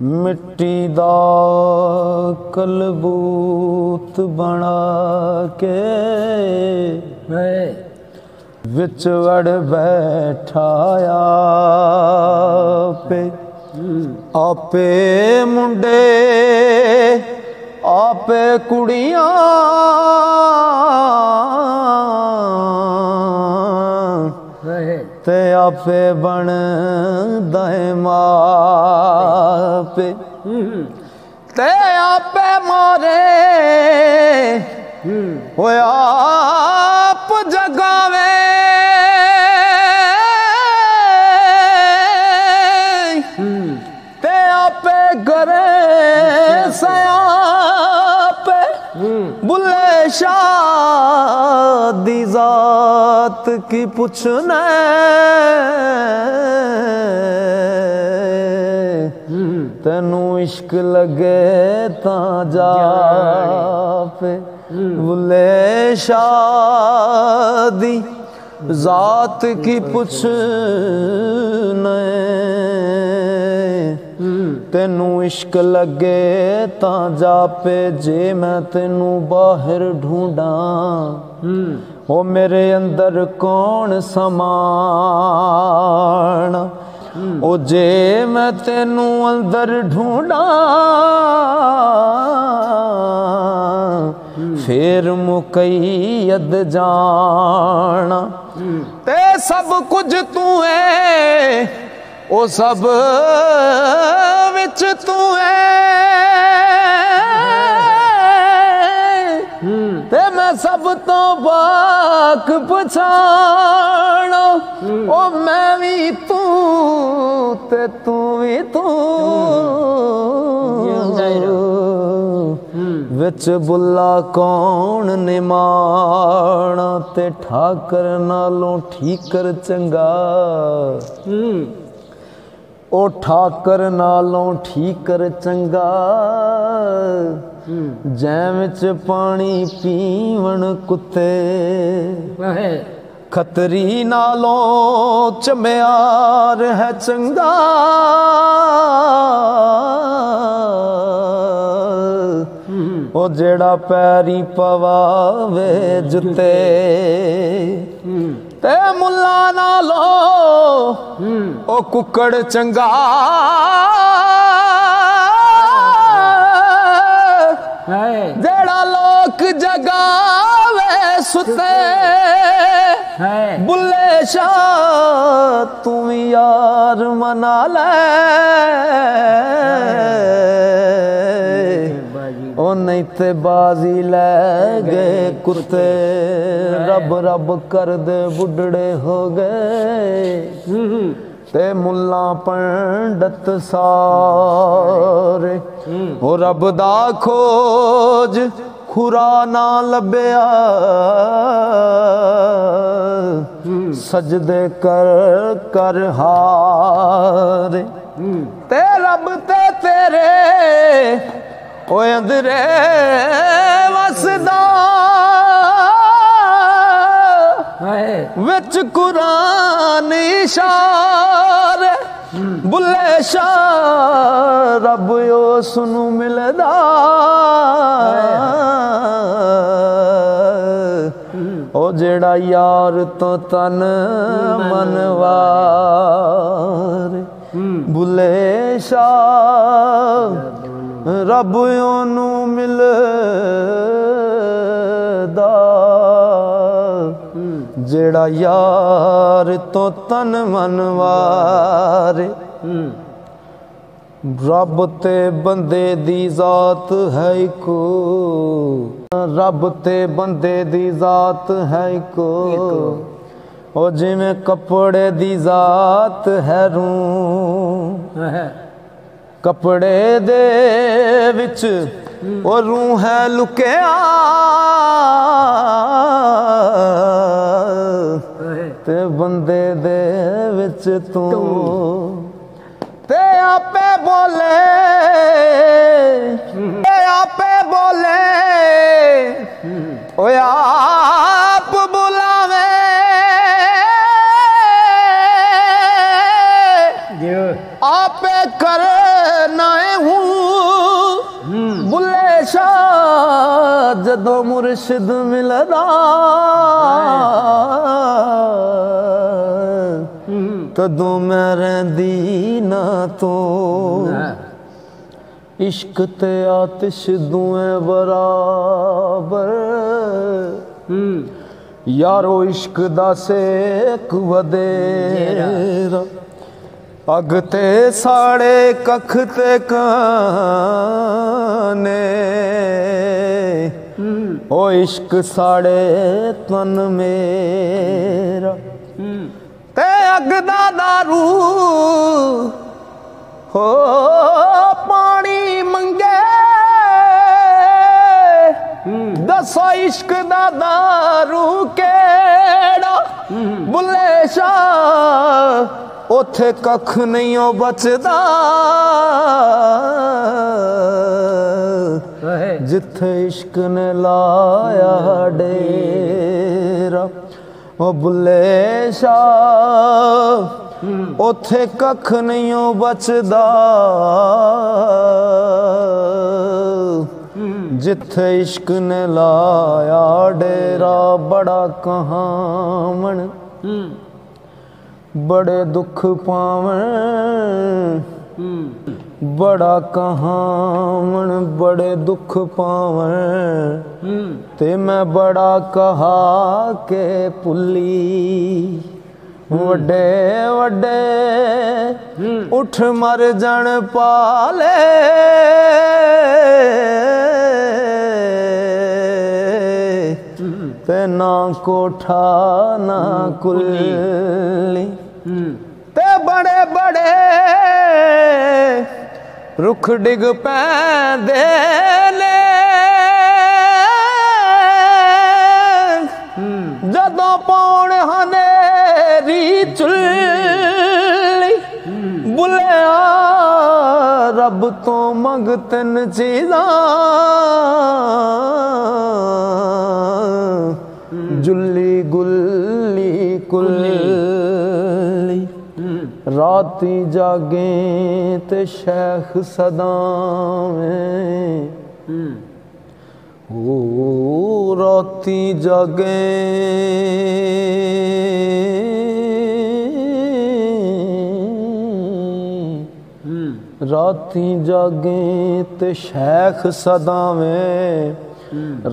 मिट्टी दा कलबूत बना के विच वड़ बैठाया पे आपे मुंडे आपे कुड़ियां ते आपे बन दए मापे ते आपे मारे हो आप जगावे ते आपे करे सयापे बुल्ले शाह दी जात की पुछने तेनू इश्क लगे ता जा पे बुल्ले शाह दी जात की पुछने तेनू इश्क लगे ता जा पे जे मैं तेनू बाहर ढूंढा ओ मेरे अंदर कौन समाना ओ जे मैं तेनू अंदर ढूंढा फिर मुकैयद जाना ते सब कुछ तू है ओ सब विच तू है ते मैं सब तो बाक पछाणो ओ मैं भी तू ते तू भी तू विच बुला कौन निमाणा ते ठाकर नालों ठीकर चंगा ओ ठाकर नालों ठीकर चंगा जै विच पानी पीवण कुत्ते खतरी नालों चम्यार है चंगा ओ जेड़ा पैरी पवावे जुते ते मुल्ला नालो ओ कुकड़ चंगा जेड़ा लोक जगावे सुते बुल्ले शाह तू यार मना ले ओ नहीं ते बाजी ले गए कुत्ते रब रब कर दे बुढ़ड़े हो गए ते मुल्ला पंडित सारे ओ रब दा खोज खुरा ना लभया सजदे कर कर हारे ते रब ते तेरे ओ अंदरे वसदा विच कुरान इशारे बुल्ले शाह रब उसनू मिलदा ओ जेड़ा यार तो तन मनवार बुल्ले शाह रब ओनू मिलदा जेड़ा यार तो तन मनवारे रब ते बंदे दी जात है को रब ते बंदे दी जात है को ओ जिवें कपड़े दी जात है रूह कपड़े दे विच ओ रूह है लुकिया ते बंदे दे विच तू ते आपे बोले ओ आप बुलावे आपे कर नाए हूँ बुल्ले शाह जदों मुर्शिद मिलदा तदों मैं रहिंदी ना तो इश्क ते आतिश दुएं बराबर यारो इश्क दा सेक वधेरा अग ते साड़े कख ते काने ओ इश्क साड़े तन मेरा ते अग दा दारू हो पानी मंगे दसो इश्क दा दारू केड़ा बुल्ले शाह ओथे कख नहीं हो बचदा जिथे इश्क ने लाया डेरा ओ बुल्ले शाह ओथे कख नहीं हो बचदा जिथे इश्क ने लाया डेरा बड़ा कहावण बड़े दुख पावन बड़ा कहावण बड़े दुख पावन ते मैं बड़ा कहा के पुली वड्डे वड्डे उठ मर जन पाले ते ना कोठा ना कुली ते बड़े बड़े रुख डिग पैंदे ने जदों पौण हनेरी चुल्ली बुलिया रब तो मंग तिन चीज़ां जुल्ली गुल्ली कुल्ली राती जागे ते शेख सदावें ओ राती जागे राती जागे ते शेख सदावें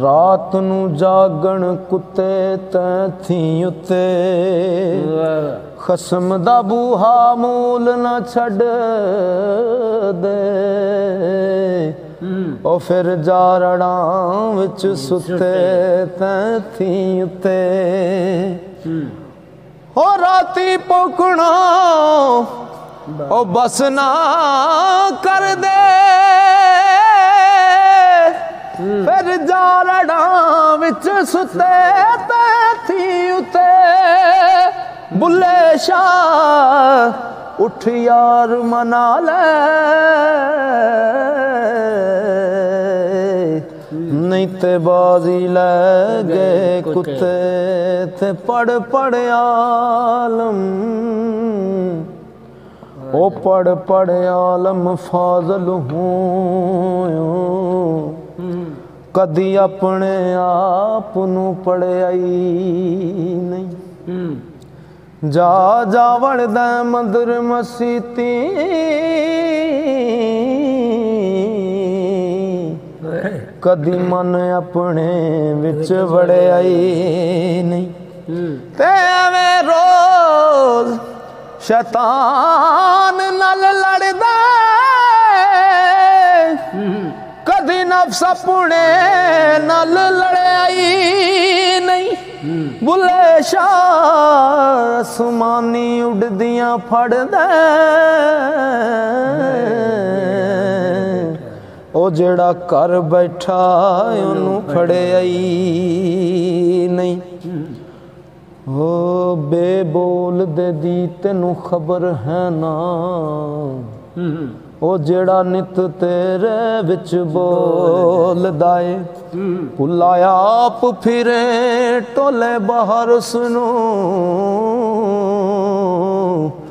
रात नू जागण कुत्ते तैथी उत्ते खसम दा बूहा मूल ना छड़ दे ओ फिर जारड़ां विच सुते तैथी उत्ते हो राती पोकणा ओ बस ना कर दे फिर जारड़ां विच सुते तैथी उते बुल्ले शाह उठ यार मना ले नहीं ते बाजी ले गए कुत्ते ते पढ़ पढ़ आलम ओ पढ़ पढ़ आलम फाजल हूं कदी अपने आप नू पढ़ियाई नहीं जा जा वड़दा मंदिर मसीती कदी मन अपने विच वड़ियाई नहीं ते एवें रोज शैतान नाल लड़दा कदी नफ्स अपने नाल लड़ाई नहीं बुल्ले शाह सुमानी उड़दियां फड़दा ओ जेड़ा कर बैठा ओनू फड़ियाई नहीं ओ बेबोल दे दी तेनू खबर है ना ओ जेड़ा नित तेरे विच बोलदा ए भुलाया आप फिरे टोले बाहर सुनो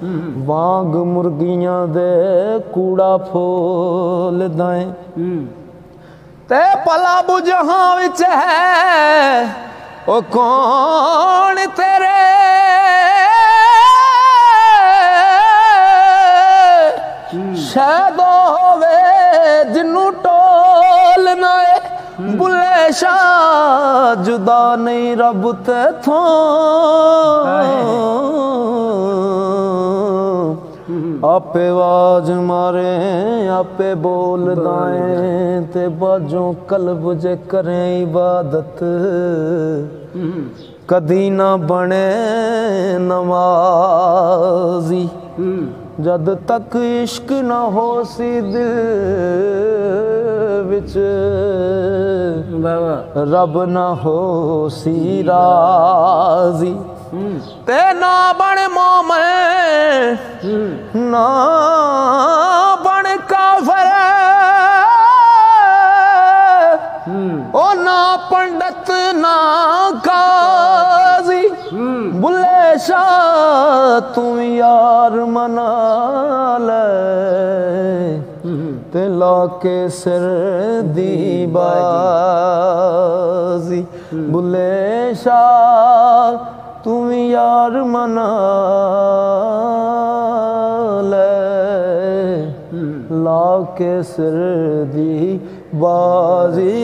वांग मुर्गियां दे कूड़ा फोल दाए ते भला बुझहां विच है ओ कौन तेरे शायद होवे जिन्नू टोल नाए बुले शाह जुदा नहीं रब ते थों आपे आवाज मारे आपे बोल दाएं ते बाजों कल्ब जे करें इबादत कदी ना बने नमाजी जद तक इश्क ना हो सी दिल विच रब ना हो सी राजी ते ना बन मोमन ना बन काफिर ओ ना पंडित ना काजी बुले शाह तू यार मना ले ते लाके सिर दी बाजी बुले शाह तू यार मना ले लाके सिर दी बाजी